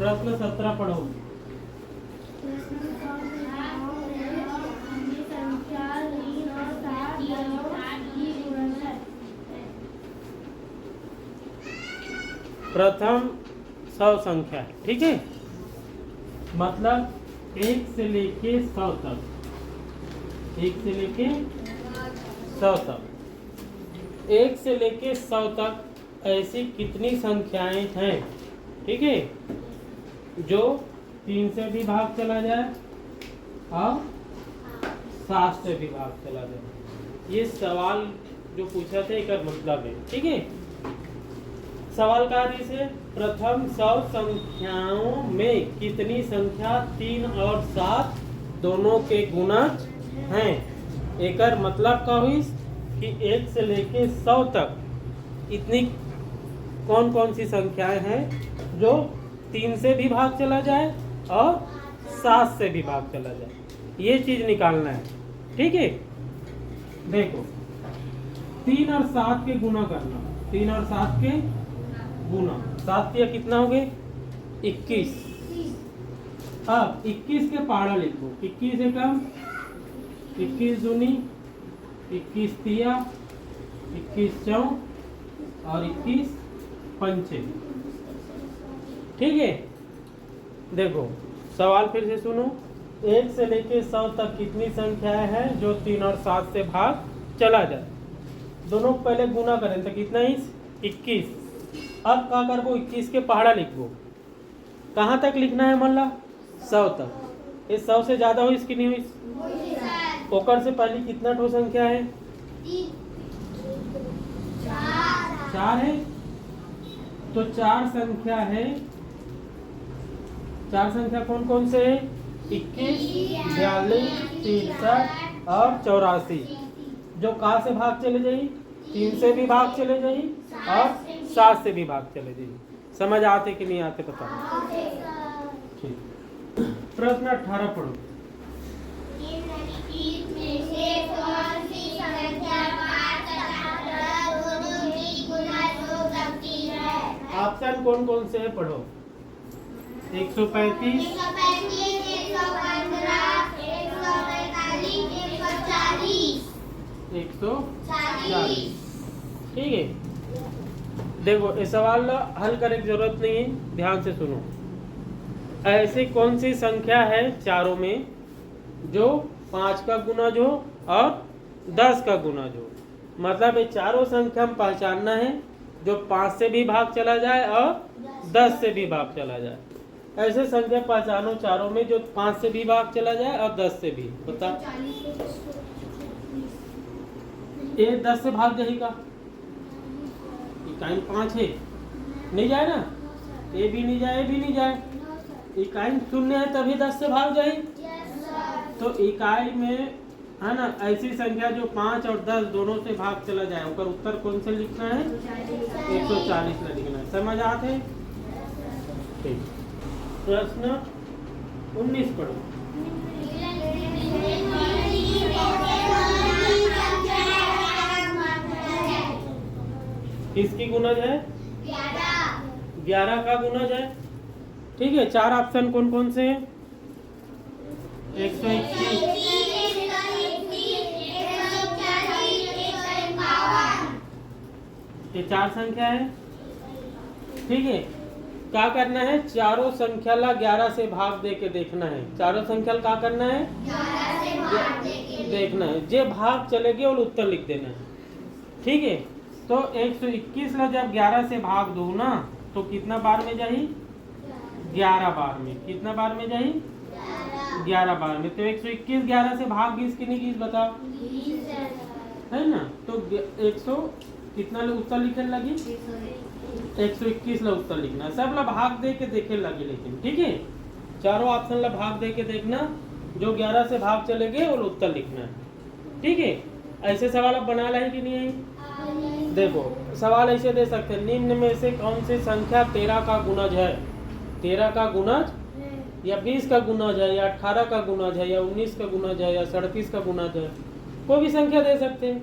प्रश्न 17 पढ़ो। प्रथम 100 संख्या, ठीक है, मतलब 1 से लेके 100 तक, 1 से लेके 100 तक, 1 से लेके 100 तक ऐसी कितनी संख्याएं हैं, ठीक है, जो 3 से भी भाग चला जाए और 7 से भी भाग चला जाए। ये सवाल जो पूछा था एक मतलब है, ठीक है। सवाल का से प्रथम 100 संख्याओं में कितनी संख्या 3 और 7 दोनों के गुणज हैं। एक मतलब का हुई कि 1 से लेके 100 तक इतनी कौन कौन सी संख्याएं हैं जो 3 से भी भाग चला जाए और 7 से भी भाग चला जाए, ये चीज निकालना है, ठीक है। देखो 3 और 7 के गुना करना, 3 और 7 के गुना, 7 या कितना हो गए 21। अब 21 के पाड़ा लिखो, 21 एकम 21 दूनी 21 तिया 21 चौ और 21 पंचे, ठीक है। देखो सवाल फिर से सुनो, 1 से लेके 100 तक कितनी संख्याएं हैं जो 3 और 7 से भाग चला जाए। दोनों पहले गुना करें तो कितना 21। अब क्या करबो 21 के पहाड़ा लिखबो, कहाँ तक लिखना है मान ला 100 तक। ये 100 से ज्यादा हुई इसकी नहीं हुई, ओकर से पहले कितना ठो संख्या है 4 है, तो 4 संख्या है। 4 संख्या कौन कौन से है 21 42 63 और 84, जो कहाँ से भाग चले जाई 3 से भी भाग चले जाई और 7 से भी भाग चले जाई। समझ आते कि नहीं आते बताओ, ठीक। प्रश्न 18 पढ़ो। ऑप्शन कौन कौन से है पढ़ो। 135 140, ठीक है। देखो ये सवाल हल करने की जरूरत नहीं है, ध्यान से सुनो। ऐसी कौन सी संख्या है चारों में जो 5 का गुणज हो और 10 का गुणज हो। मतलब ये चारों संख्या हम पहचानना है जो 5 से भी भाग चला जाए और 10 से भी भाग चला जाए। ऐसे संख्या पहचानो चारों में जो 5 से भी भाग चला जाए और 10 से भी। बता ये 10 से भाग जाएगा, इकाई 5 है, नहीं जाए ना, ये भी नहीं जाए, ये भी नहीं जाए, इकाई 0 है तभी 10 से भाग जाए। तो इकाई में है ना ऐसी संख्या जो 5 और 10 दोनों से भाग चला जाए, उसका उत्तर कौन से लिखना है 140 लिखना है। समझ आते, ठीक। प्रश्न 19 पढ़ो। किसकी गुणज है 11 का गुणज है, ठीक है। 4 ऑप्शन कौन कौन से हैं 121 ये 4 संख्या है, ठीक है। क्या करना है चारों संख्या ला 11 से भाग दे के देखना है। चारों संख्या क्या करना है 11 से भाग देखना है, जे भाग चलेगे वो उत्तर लिख देना है, ठीक है। तो 121 ला जब 11 से भाग दो ना तो कितना बार में जाही 11 बार में। कितना बार में जाही 11 बार में। तो 121 11 से भाग 20 की नहीं 20 बताओ, है ना। तो 100 कितना उत्तर लिखने लगी 121 ला उत्तर लिखना। सब ला भाग दे के देखे लगी, लेकिन ठीक है चारों ऑप्शन ला भाग दे के देखना, जो 11 से भाग चले गए वो उत्तर लिखना है, ठीक है। ऐसे सवाल आप बना लाए कि नहीं है। देखो सवाल ऐसे दे सकते हैं, निम्न में से कौन सी संख्या 13 का गुणज है। 13 का गुणज या 20 का गुणज है या 18 का गुणज है या 19 का गुणज है या 37 का गुणज है, कोई भी संख्या दे सकते हैं।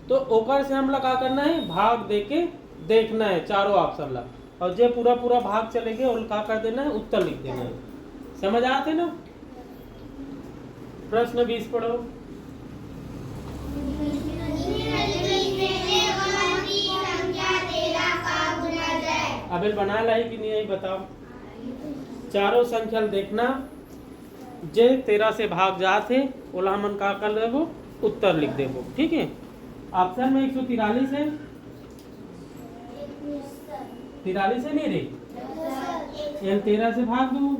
तो ओकर से हम लोग क्या करना है भाग दे के देखना है चारों ऑप्शन ला। और जो पूरा पूरा भाग चलेंगे और क्या कर देना है, उत्तर लिख देना है। समझ आते ना। प्रश्न 20 पढ़ो। अबे बना लाई कि नहीं, बताओ। चारों संख्या देखना, जे 13 से भाग जाते ओला हमन का कर देबो, उत्तर लिख देबो। ठीक है। ऑप्शन में 143 है, 43 है नहीं रे, 13 से भाग दू,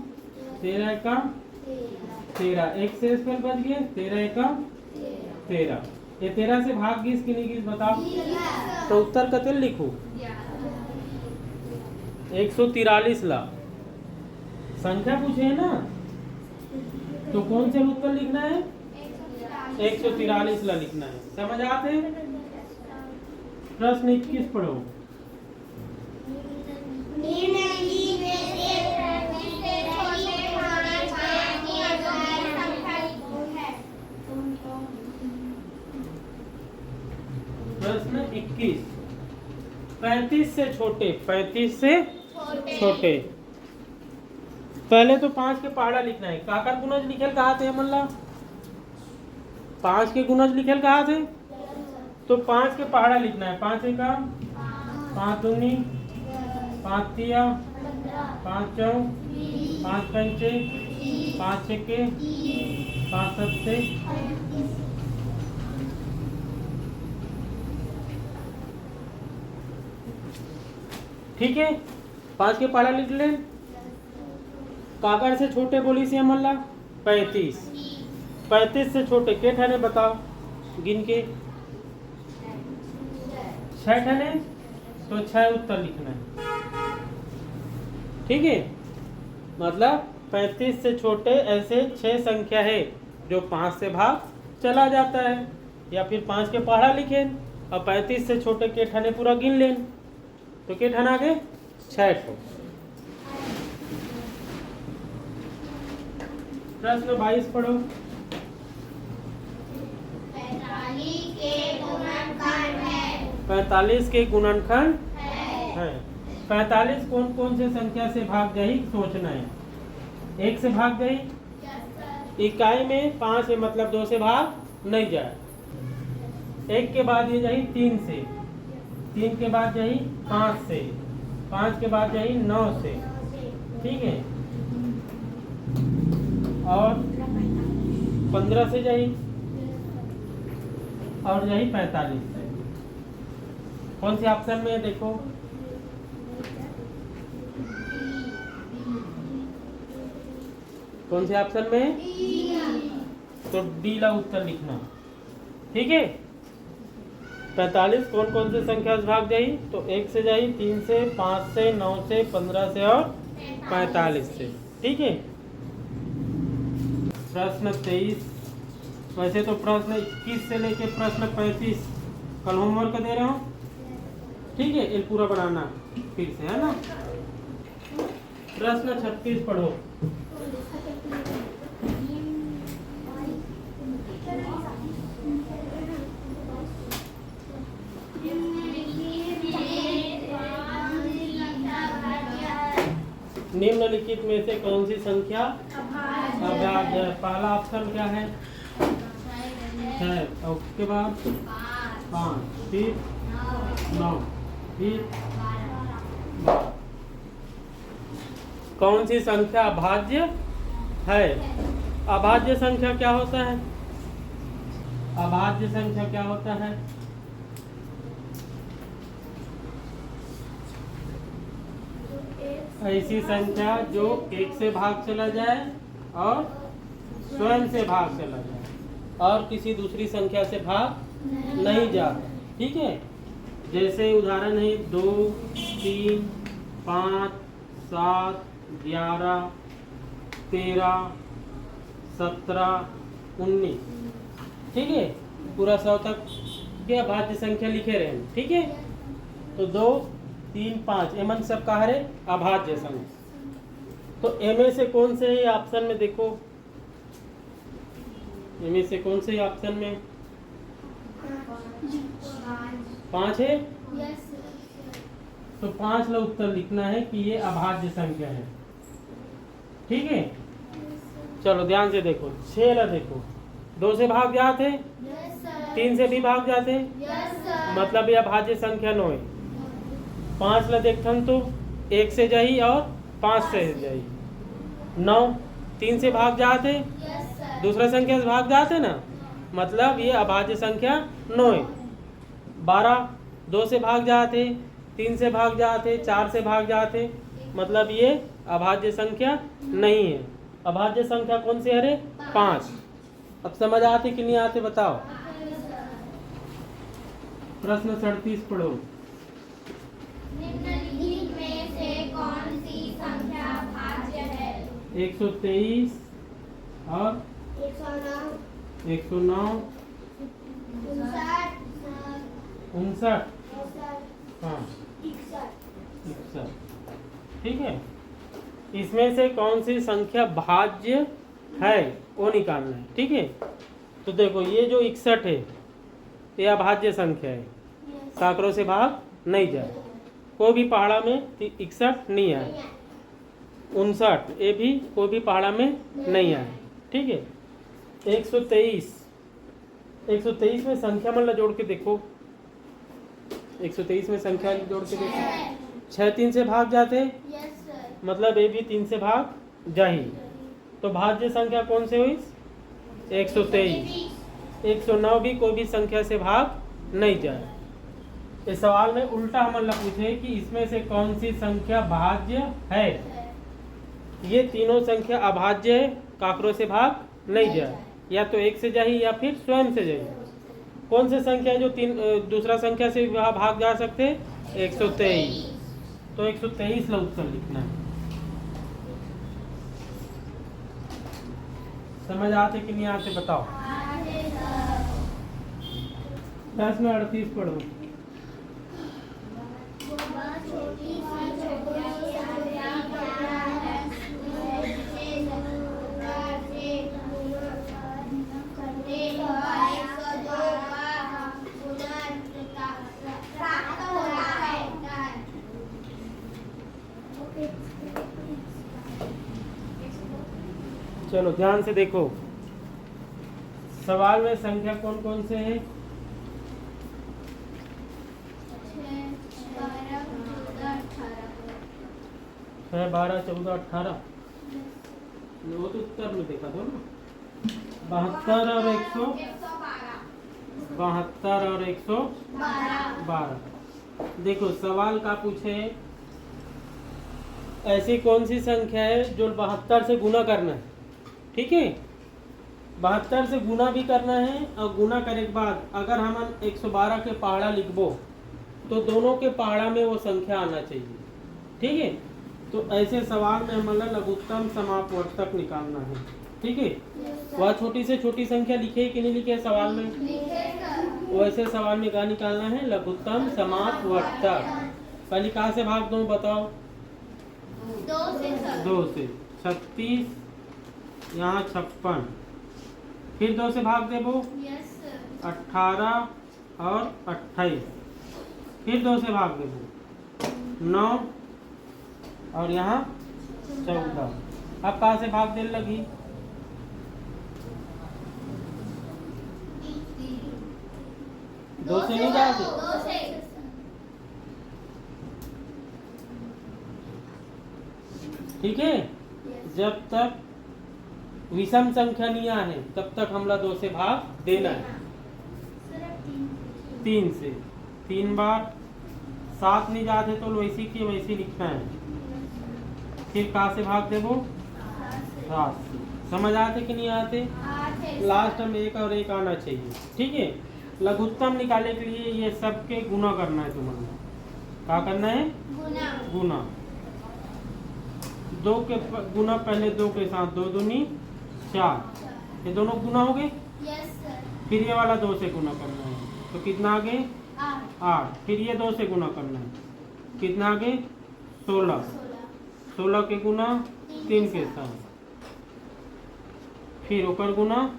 13 का 13, एक से स्पेल बच गए, 13 का 13। ये 13 से भाग गीस कि नहीं गीस बताओ, तो उत्तर कते लिखू, 143 ला संख्या पूछे है ना, तो कौन से उत्तर लिखना है, 143 ला लिखना है। समझ आते। प्रश्न 21 पढ़ो। प्रश्न 21, 35 से छोटे, 35 से छोटे। पहले तो 5 के पहाड़ा लिखना है। काकर गुणज लिखेल कहा थे मल्ला, 5 के गुणज लिखेल कहा थे, तो 5 के पहाड़ा लिखना है। 5 का 5 दूनी, 5 तिया, 5 चौ, 5 पंचे, 5 छक्के, 5 सत्ते, ठीक है। 5 के पहाड़ा लिख ले। काकर से छोटे बोली से मल्ला 35, 35 से छोटे के ठाने बताओ, गिन के 6 ठाने, तो 6 उत्तर लिखना है। ठीक है। मतलब 35 से छोटे ऐसे 6 संख्या है जो 5 से भाग चला जाता है, या फिर 5 के पहाड़ा लिखें और 35 से छोटे के ठाने पूरा गिन लें, तो के ठाना आगे 6 ठो। प्रश्न 22 पढ़ो। 45 के गुणनखंड है। 45 कौन कौन से संख्या से भाग जाही सोचना है। 1 से भाग जाही, इकाई में 5 है मतलब 2 से भाग नहीं जाए। 1 के बाद ये जाही 3 से, 3 के बाद जाही 5 से, 5 के बाद जाही 9 से, ठीक है। और 15 से जाही, और जाही 45 से। कौन से ऑप्शन में देखो, कौन से ऑप्शन में, तो डी ला उत्तर लिखना। ठीक है। 45 कौन कौन से संख्या से भाग जाई, तो 1 से जाई, 3 से, 5 से, 9 से, 15 से और 45 से। ठीक है। प्रश्न 23, वैसे तो प्रश्न 21 से लेके प्रश्न 35 कल होमवर्क दे रहा हूँ। ठीक है। ये पूरा बनाना फिर से, है ना। प्रश्न 36 पढ़ो। निम्नलिखित में से कौन सी संख्या अभाज्य है। पहला ऑप्शन क्या है, 6, और उसके बाद 5, फिर 9, फिर 12। कौन सी संख्या अभाज्य है। अभाज्य संख्या क्या होता है, अभाज्य संख्या क्या होता है, ऐसी संख्या जो 1 से भाग चला जाए और स्वयं से भाग चला जाए और किसी दूसरी संख्या से भाग नहीं जाता। ठीक है। जैसे उदाहरण है 2, 3, 5, 7, 11, 13, 17, 19। ठीक है। पूरा 100 तक के अभाज्य संख्या लिखे रहे। ठीक है। तो 2, 3, 5 एमन सब कहा है अभाज्य संख्या। तो एम से कौन से है ऑप्शन में देखो, एम से कौन से ऑप्शन में 5 है। तो 5 ला उत्तर लिखना है कि ये अभाज्य संख्या है। ठीक है, चलो ध्यान से देखो। 6 ला देखो, 2 से भाग जाते, 3 से भी भाग जाते, मतलब ये अभाज्य संख्या 9 है। 5 ला देखथन तो 1 से जाही और 5 से जाही। 9 3 से भाग जाते, दूसरा संख्या से भाग जाते ना, मतलब ये अभाज्य संख्या 9 है। 12 2 से भाग जाते, 3 से भाग जाते, 4 से भाग जाते, मतलब ये अभाज्य संख्या नहीं है। अभाज्य संख्या कौन सी है रे? 5। अब समझ आते कि नहीं आते बताओ। प्रश्न 37 पढ़ो। निम्नलिखित में से कौन सी संख्या भाज्य है? 123 और 109 59 हाँ 61। ठीक है, इसमें से कौन सी संख्या भाज्य है वो निकालना है। ठीक है, तो देखो ये जो 61 है ये अभाज्य संख्या है, काकरों से भाग नहीं जाए। कोई भी पहाड़ा में 61 नहीं आए। 59 ये भी कोई भी पहाड़ा में नहीं आए। ठीक है, 123 में संख्या मतलब जोड़ के देखो। 123 में संख्या जोड़ के देखो। 6 3 से भाग जाते, मतलब ये भी 3 से भाग जाही, तो भाज्य संख्या कौन से हुई? 123। 109 भी कोई भी संख्या से भाग नहीं जाए। इस सवाल में उल्टा हमला पूछे कि इसमें से कौन सी संख्या भाज्य है। ये तीनों संख्या अभाज्य है, काकरों से भाग नहीं जाए, या तो 1 से जाही या फिर स्वयं से जाही। कौन सी संख्या है जो दूसरा संख्या से भाग जा सकते? 123। तो 123 ला उत्तर लिखना है। समझ आते कि नहीं आते बताओ। प्रश्न 38 पढ़ो। चलो ध्यान से देखो, सवाल में संख्या कौन कौन से है? 6 12 14 18। वो तो उत्तर में देखा दो ना। 72 और 112। देखो सवाल का पूछे ऐसी कौन सी संख्या है जो 72 से गुना करना है। ठीक है, 72 से गुना भी करना है, और गुना करने के बाद अगर हम 112 के पहाड़ा लिखबो तो दोनों के पहाड़ा में वो संख्या आना चाहिए। ठीक है, तो ऐसे सवाल में हमारा लघुत्तम समापवर्तक निकालना है। ठीक है, वह छोटी से छोटी संख्या लिखे कि नहीं लिखे सवाल में? वैसे सवाल में क्या निकालना है? लघुत्तम समापवर्तक। पहले कहाँ से भाग दूं बताओ? 2 से। 36 यहाँ 56, फिर 2 से भाग देबो 18 और 28, फिर 2 से भाग देबो 9 और यहाँ 14। अब कहाँ से भाग देने लगी? 2 से नहीं जाते। ठीक है, जब तक विषम संख्या नहीं आए तब तक हमला 2 से भाग देना है। 3 से 3 बार 7 नहीं जाते तो वैसी की वैसी लिखना है। फिर कहाँ से भाग देबो? 7 से। समझ आते कि नहीं आते? लास्ट में 1 और 1 आना चाहिए। ठीक है, लघुत्तम निकालने के लिए ये सबके गुना करना है। तुम्हें क्या करना है? गुना। 2 के गुना पहले 2 के साथ 2 दूनी 4, ये दोनों गुना हो गए। फिर ये वाला 2 से गुना करना है, तो कितना आ गए? 8। फिर ये 2 से गुना करना है, कितना आ गए? 16। 16 के गुना 3 के साथ, फिर ओकर गुना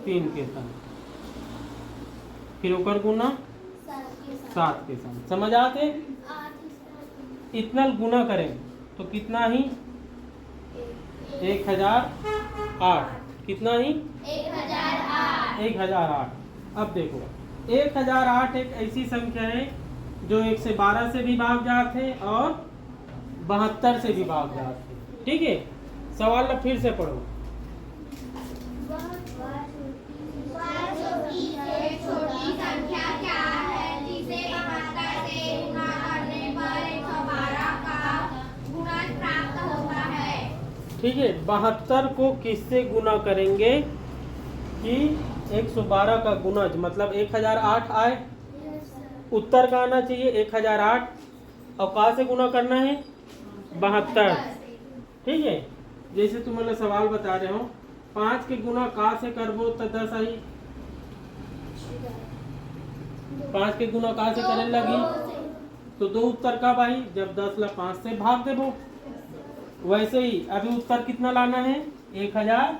3 के साथ, फिर ओकर गुना 7 के साथ। समझ आते? इतना गुना करें तो कितना ही 1008, कितना ही 1008। अब देखो 1008 एक ऐसी संख्या है जो 1 से 12 से भी भाग जाते हैं और 72 से भी भाग जाते हैं। ठीक है, सवाल ला फिर से पढ़ो। छोटी संख्या क्या है जिसे 72 से गुणा करने पर 112 का गुणज प्राप्त होता है? ठीक है, 72 को किससे गुना करेंगे कि 112 का गुणज मतलब 1008 आए। उत्तर का आना चाहिए 1008 और कहाँ से गुना करना है 72। ठीक है, जैसे तुम्हारे सवाल बता रहे हो 5 के गुना कहाँ से करबो तो 10 आई। 5 के गुना कहाँ से करने लगी तो 2 उत्तर कब आई जब 10 ला 5 से भाग देबो। वैसे ही अभी उत्तर कितना लाना है 1008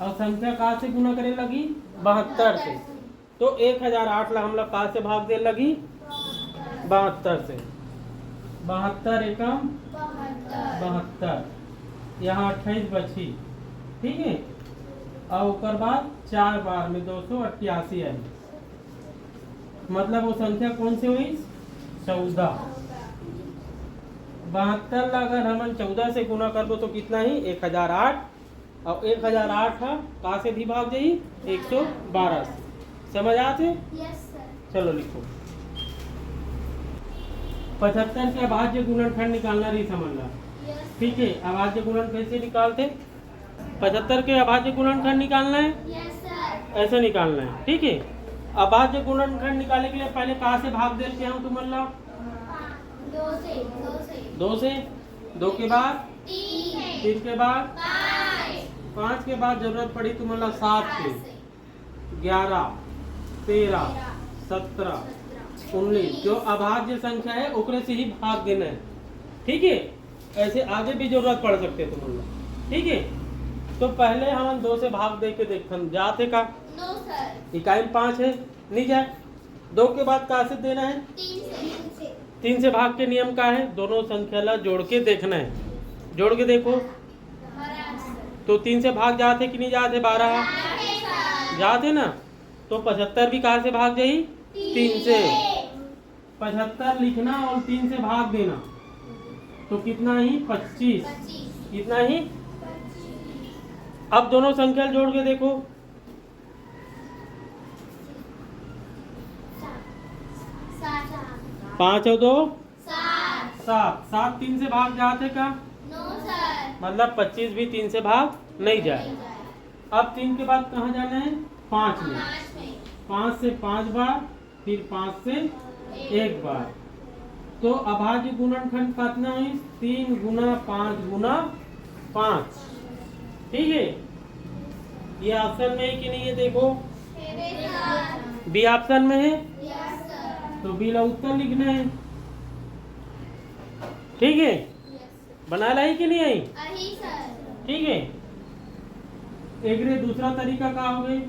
और संख्या कहाँ से गुना करने लगी 72 से। तो 1008 ला हम लोग कहाँ से भाग दे लगी 72 से। 72 एकम 72, यहाँ 28 बची। ठीक है, और उसके बाद 4 बार में 288 है, मतलब वो संख्या कौन सी हुई 14। 72 ला अगर हम 14 से गुना करबो तो कितना ही 1008 और 1008 कहाँ से भी भाग जाई 112 से। समझ आते? चलो लिखो 75 के अभाज्य गुणनखंड निकालना रही समझना। ठीक है, अभाज्य गुणन कैसे निकालते 75 के अभाज्य गुणनखंड निकालना है ऐसे निकालना है। ठीक है, अभाज्य गुणनखंड निकालने के लिए पहले कहाँ से भाग देते हैं तुम लोग 2 से 2 के बाद 3 के बाद 5 के बाद जरूरत पड़ी तुम लोग 7 के 11 13 17 19 जो अभाज्य संख्या है ओकरे से ही भाग देना है। ठीक है, ऐसे आगे भी जरूरत पड़ सकते है तुम लोग। ठीक है, तो पहले हम 2 से भाग दे के देखन जाते का इकाई 5 है नहीं जाए। 2 के बाद कहाँ से देना है 3 से भाग के नियम का है दोनों संख्या ला जोड़ के देखना है। जोड़ के देखो तो 3 से भाग जाते कि नहीं जाते 12 जाते ना। तो 75 भी कहाँ से भाग जाई 3 से। 75 लिखना और 3 से भाग देना तो कितना ही 25, कितना ही। अब दोनों संख्या जोड़ के देखो 5 और 2 7, 7 3 से भाग जाते का मतलब 25 भी 3 से भाग नहीं जाए। अब 3 के बाद कहाँ जाना है 5 में। 5 से 5 बार फिर 5 से 1 बार। तो अभाज्य गुणनखंड कितना है 3 गुना 5 गुना 5। ठीक है, ये ऑप्शन में है कि नहीं ये देखो बी ऑप्शन में है तो बी ला उत्तर लिखना है। ठीक है, बना लाई कि नहीं आई। ठीक है, एक दूसरा तरीका क्या हो गए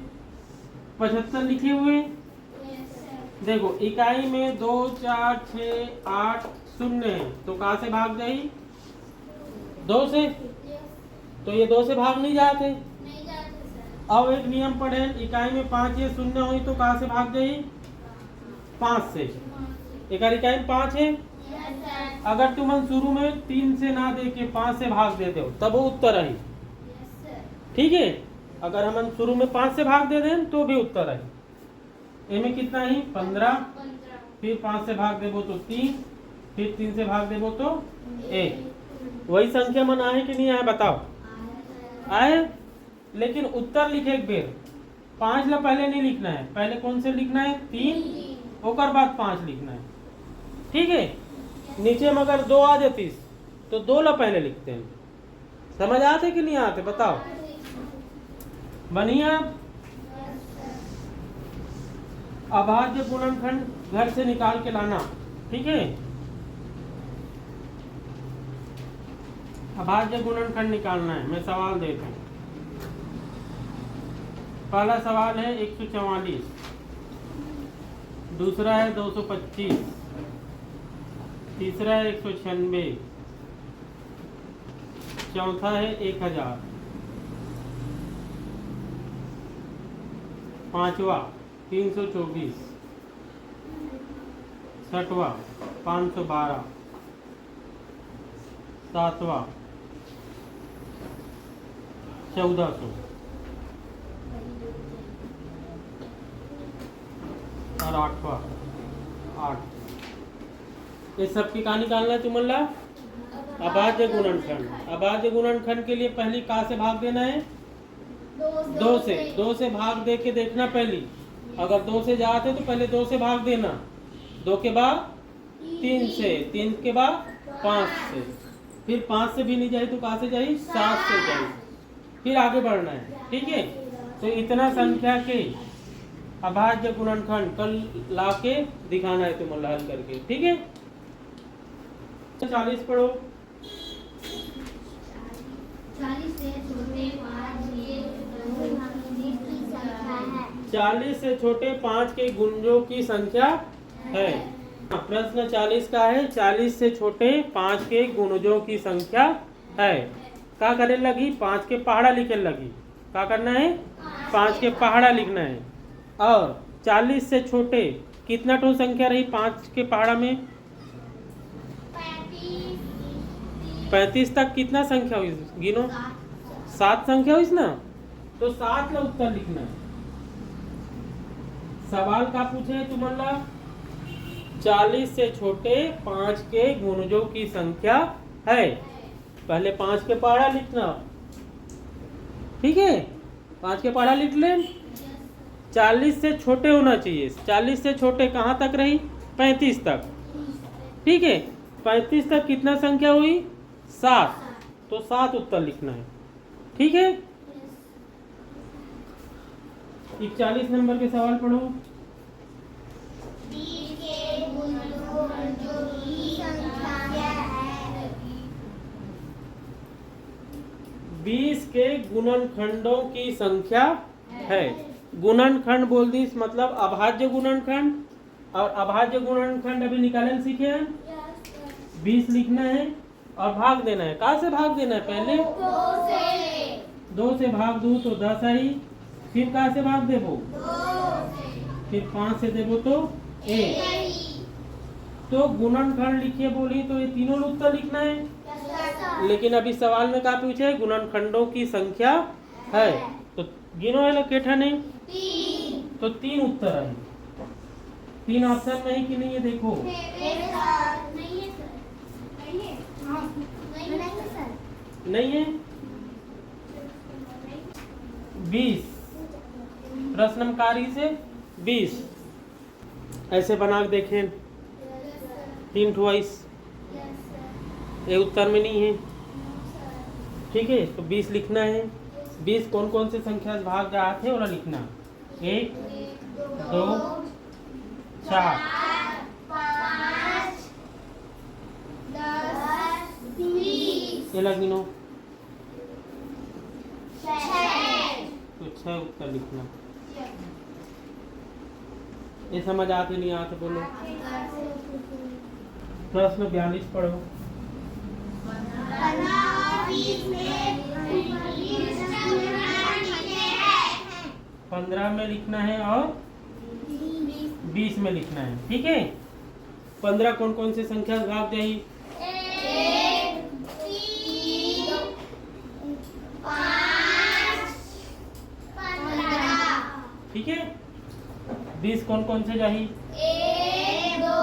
75 लिखे हुए देखो इकाई में 2 4 6 8 0 है तो कहाँ से भाग जाई 2 से। तो ये 2 से भाग नहीं जाते। अब एक नियम पढ़े इकाई में 5 या 0 हुई तो कहाँ से भाग जाई 5 से। एक इकाई में 5 है अगर तुम शुरू में 3 से ना दे के 5 से भाग देते हो तब वो उत्तर आई। ठीक है, अगर हम शुरू में 5 से भाग दे दें तो भी उत्तर आई। इनमें कितना ही 15 फिर 5 से भाग देबो तो 3 फिर 3 से भाग देबो तो 1। वही संख्या मन आए कि नहीं आए बताओ आए। लेकिन उत्तर लिखे एक बेर 5 ला पहले नहीं लिखना है, पहले कौन से लिखना है 3 और बाद 5 लिखना है। ठीक है, नीचे में अगर 2 आ जाती तो 2 ला पहले लिखते हैं। समझ आते कि नहीं आते बताओ बनिया। अभाज्य गुणनखंड घर से निकाल के लाना। ठीक है, अभाज्य गुणनखंड निकालना है। मैं सवाल देता हूँ। पहला सवाल है 144, दूसरा है 225, तीसरा है 196, चौथा है 1000, पांचवा 324, छठवा 512, सातवा 1400 और आठवा 8। ये सब की कहाँ निकालना है तुम्हारा? अभाज्य गुणनखंड। अभाज्य गुणनखंड के लिए पहली कहाँ से भाग देना है? 2 से भाग दे के देखना पहली। अगर 2 से जाते तो पहले 2 से भाग देना, 2 के बाद 3 से, 3 के बाद 5 से, फिर 5 से भी नहीं जाए तो कहाँ से जाए? 7 से जाए, फिर आगे बढ़ना है। ठीक है, तो इतना संख्या के अभाज्य गुणनखंड कल ला के दिखाना है तुम्हें हल करके। ठीक है, 40 पढ़ो। 40 से छोटे 5 40 से छोटे 5 के गुंजों की संख्या है। प्रश्न 40 का है, 40 से छोटे 5 के गुणजों की संख्या है। क्या करने लगी? 5 के पहाड़ा लिखने लगी। क्या करना है? 5 के पहाड़ा लिखना है। और 40 से छोटे कितना ठो संख्या रही 5 के पहाड़ा में? 35 तक कितना संख्या हुई? गिनो। 7 संख्या हुई ना, तो 7 ला उत्तर लिखना है। सवाल का पूछे है तुम्हारा? 40 से छोटे 5 के गुणजों की संख्या है। पहले 5 के पहाड़ा लिखना। ठीक है, 5 के पहाड़ा लिख ले। 40 से छोटे होना चाहिए। 40 से छोटे कहाँ तक रही? 35 तक। ठीक है, 35 तक कितना संख्या हुई? 7। तो 7 उत्तर लिखना है। ठीक है, 41 नंबर के सवाल पढ़ो। 20 के गुणजों की संख्या है। 20 के गुणनखंडों की संख्या है। गुणनखंड बोल दी मतलब अभाज्य गुणनखंड, और अभाज्य गुणनखंड अभी निकालने सीखे हैं। 20 लिखना है और भाग देना है। कहाँ से भाग देना है? पहले 2 से भाग दो तो 10 आई, फिर कहाँ से भाग देवो? 2 से, फिर 5 से देवो तो 1। तो गुणनखंड लिखिए बोली तो ये तीनों उत्तर लिखना है। लेकिन अभी सवाल में क्या पूछे है? गुणनखंडों की संख्या है। तो गिनो है केठा ने? 3। तो 3 उत्तर है। 3 ऑप्शन में है कि नहीं है? देखो नहीं है। 20 प्रश्नकारी से 20 ऐसे बना के देखें। 3 ट्वाइस ये उत्तर में नहीं है। ठीक है, तो 20 लिखना है। 20 कौन कौन से संख्या से भाग जाते हैं और लिखना। 1 2 4 5 10 20 ये लगिनो। 6। तो 6 उत्तर लिखना। ये समझ आते नहीं आते बोलो। प्रश्न 42 पढ़ो। 15 में लिखना है और 20 में लिखना है। ठीक है, 15 कौन कौन से संख्या से भाग जाएगी? 1 3 5 15। ठीक है, 20 कौन कौन से जाही? 1 2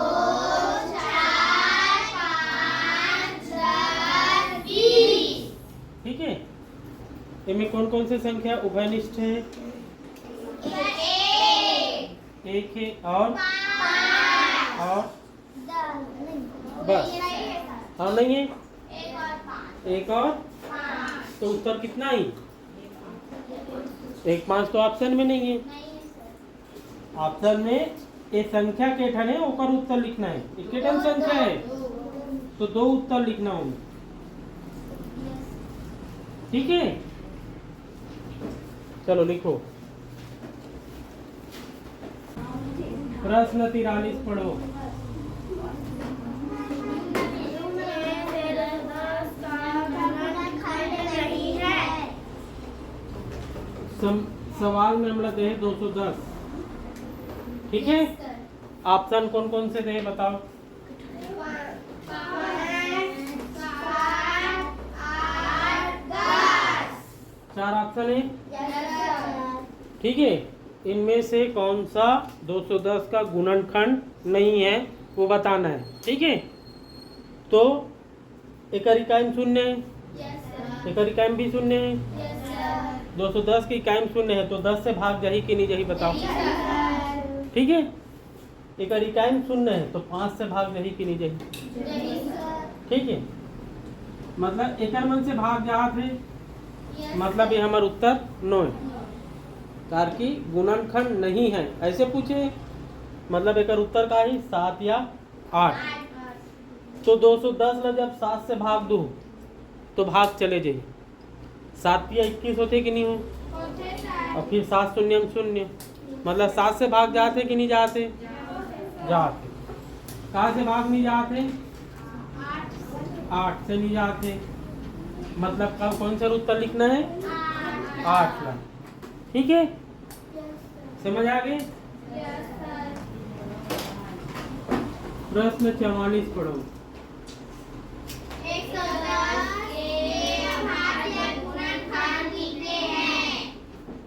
4 5 10 20। ठीक है, इनमें कौन कौन से संख्या उभयनिष्ठ है? 1 है और 5 और बस और नहीं है। 1 और 5 तो उत्तर कितना ही? 1 5 तो ऑप्शन में नहीं है। ऑप्शन में ये संख्या के ठन है ऊपर उत्तर लिखना है। इक्केटन संख्या है तो 2 उत्तर लिखना होगा। ठीक है, चलो लिखो। प्रश्न 43 पढ़ो। सवाल में हम लोग 210, ठीक है। ऑप्शन कौन कौन से थे बताओ। 4 ऑप्शन है, ठीक है। इनमें से कौन सा 210 का गुणनखंड नहीं है वो बताना है, ठीक है। तो एक इकाई शून्य है, एक इकाई भी शून्य है, 210 की इकाई शून्य है तो 10 से भाग जाही कि नहीं जाही बताओ, ठीक है। एक इकाई शून्य है तो 5 से भाग जाही कि नहीं जाही, ठीक है। मतलब एक मन से भाग जात है, मतलब ये हमारा उत्तर 9 है। कार की गुणनखंड नहीं है ऐसे पूछे, मतलब एक उत्तर का ही 7 या 8। तो 210 ला जब 7 से भाग दो तो भाग चले जाइए, 7 या 21 होते कि नहीं हो, और फिर 7 शून्य शून्य, मतलब 7 से भाग जाते कि नहीं जाते, जाते। कहाँ से भाग नहीं जाते, 8 से नहीं जाते, मतलब कौन सा उत्तर लिखना है, 8 ला, ठीक है। समझ आ गए। प्रश्न 44 पढ़ो।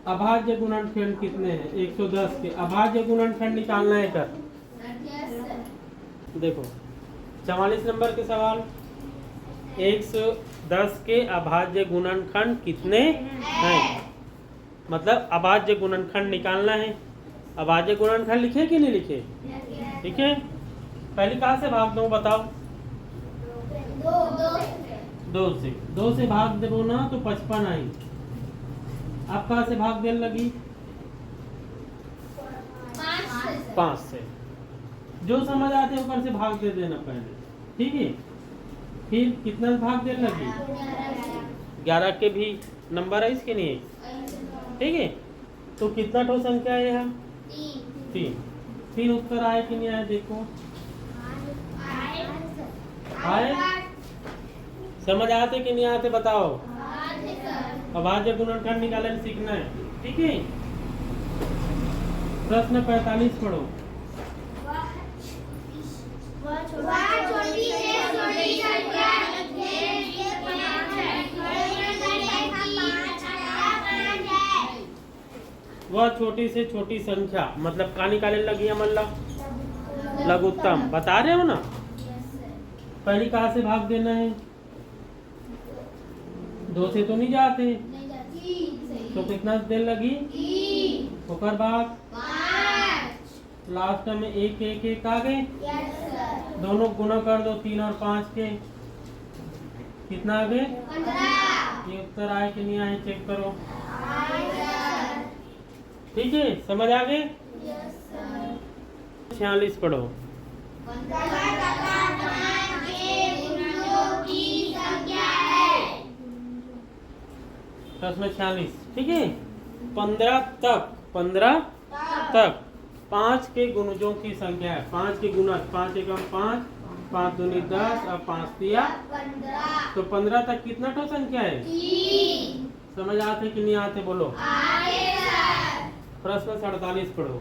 अभाज्य गुणनखंड कितने हैं, 110 के अभाज्य गुणनखंड निकालना है कर। देखो 44 नंबर के सवाल, 110 के अभाज्य गुणनखंड कितने हैं, मतलब अभाज्य गुणनखंड निकालना है। अभाज्य गुणनखंड लिखे कि नहीं लिखे, ठीक है। पहले कहाँ से भाग दो बताओ, 2 से भाग दो ना तो 55 आई। आप कहाँ से भाग देने लगी, 5 से। जो समझ आते हैं ऊपर से भाग दे देना पहले, ठीक है। फिर कितना भाग देने लगी, 11 के भी नंबर है इसके नहीं, ठीक है। तो कितना ठो संख्या है यहाँ, 3। फिर उत्तर आए कि नहीं आए देखो, आए। समझ आते कि नहीं आते बताओ। अभाज्य गुणनखंड निकालने सीखना है, ठीक है। प्रश्न 45 पढ़ो। वह छोटी से छोटी संख्या, मतलब का निकालने लगी है, मतलब लघुत्तम बता रहे हो ना। पहली कहाँ से भाग देना है, 2 से तो नहीं जाते, तो कितना देर लगी, होकर भाग लास्ट में 1 1 1 आ गए, दोनों गुना कर दो 3 और 5 के, कितना आ गए, ये उत्तर आए कि नहीं आए चेक करो, ठीक है। समझ आ गए। 46 पढ़ो। प्रश्न 46, ठीक है। 15 तक 5 के गुणजों की संख्या है, 5 के गुणज, 5 एकम 5, 5 दूनी 10 और 5 तिया 15। तो 15 तक कितना ठो संख्या है, 3। समझ आते कि नहीं आते बोलो। प्रश्न 47 पढ़ो।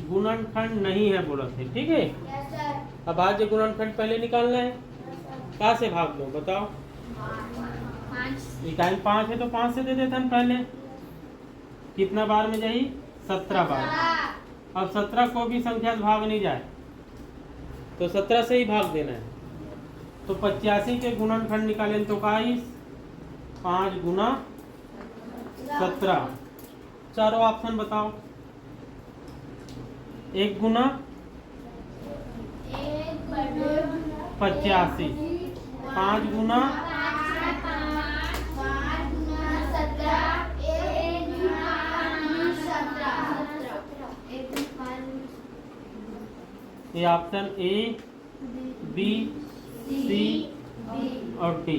गुणनखंड नहीं है बोला थे, ठीक है। अभाज्य गुणनखंड पहले निकालना है, कहाँ से भाग दो बताओ, इकाई 5 है तो 5 से दे देते हैं पहले, कितना बार में जाई, 17 बार। अब 17 को भी संख्या से भाग नहीं जाए तो 17 से ही भाग देना है। तो 85 के गुणनखंड निकालें तो 5 गुना 17, चारों ऑप्शन बताओ। 1 गुना 85, 5 गुना 17। ये ऑप्शन ए, बी, सी और डी,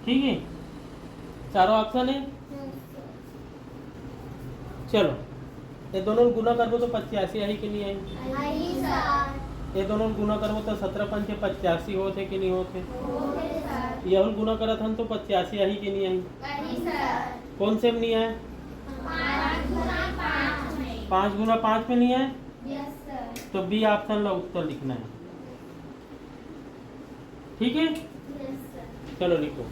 ठीक है। चारों ऑप्शन है। चलो ये दोनों गुना करबो तो 85 आई कि नहीं आई, ये दोनों गुना करबो तो 17 पंचे 85 होते कि नहीं होते। यह गुना करा था तो 85 आई कि नहीं आई? नहीं सर। कौन से में नहीं आया? 5 गुना 5 में। 5 गुना 5 में नहीं आया? Yes sir. तो बी ऑप्शन ला उत्तर लिखना है। ठीक है, यस सर। चलो लिखो।